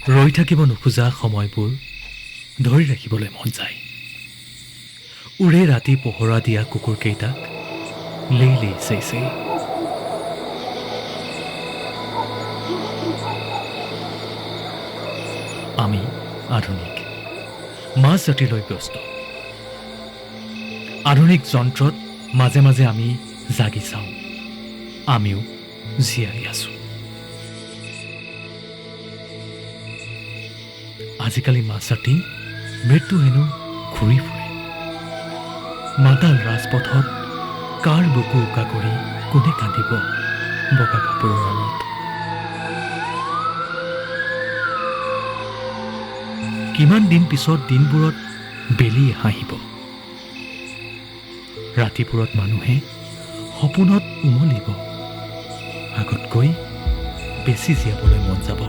ৰৈ থাকিব নোখোজা সময়বোৰ ধৰি ৰাখিবলৈ মন যায়। উৰে ৰাতি পোহৰা দিয়া কুকুৰকেইটাক লেই লেই চেই চেই। আমি আধুনিক মাছ জাতিলৈ ব্যস্ত। আধুনিক যন্ত্ৰত মাজে মাজে আমি জাগি চাওঁ, আমিও জীয়াই আছো। আজিকালি মাছ জাতি মৃত্যু হেনো ঘূৰি ফুৰে। মাতাল ৰাজপথত কাৰ বুকু উকা কৰি কোনে কান্দিব বগা কাপোৰৰ আঁৰত। কিমান দিন পিছত দিনবোৰত বেলি হাঁহিব। ৰাতিবোৰত মানুহে সপোনত উমলিব, আগতকৈ বেছি জীয়াবলৈ মন যাব।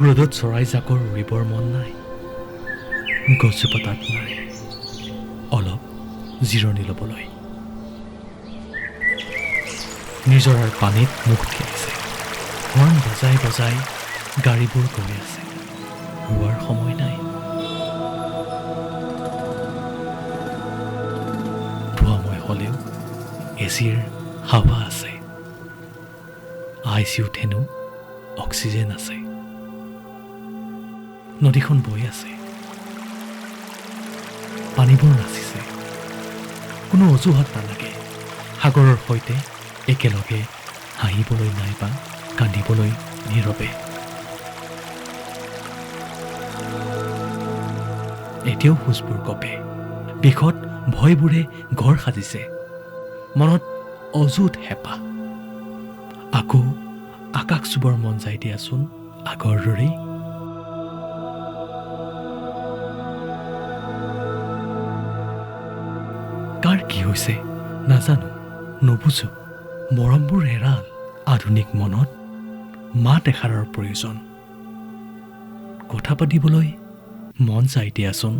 ৰ'দত চৰাই জাকৰ উৰিবৰ মন নাই, গছজোপা তাত নাই অলপ জিৰণি ল'বলৈ। নিজৰাৰ পানীত মুখ তিয়াইছে, হৰ্ণ বজাই বজাই গাড়ীবোৰ গৈ আছে, ৰোৱাৰ সময় নাই। ধোৱাময় হ'লেও এচিৰ হাৱা আছে, ICUত হেনো অক্সিজেন আছে। নদীখন বৈ আছে, পানীবোৰ নাচিছে, কোনো অজুহাত নালাগে সাগৰৰ সৈতে একেলগে হাঁহিবলৈ নাইবা কান্দিবলৈ নীৰৱে। এতিয়াও খোজবোৰ কঁপে, বিষত ভয়বোৰে ঘৰ সাজিছে, মনত অযুত হেঁপাহ। আকৌ আকাশ চুবৰ মন যায় দিয়াচোন আগৰ দৰেই। কাৰ কি হৈছে নাজানো, নুবুজো। মৰমবোৰ হেৰাল, আধুনিক মনত মাত এষাৰৰ প্ৰয়োজন। কথা পাতিবলৈ মন যায় দিয়াচোন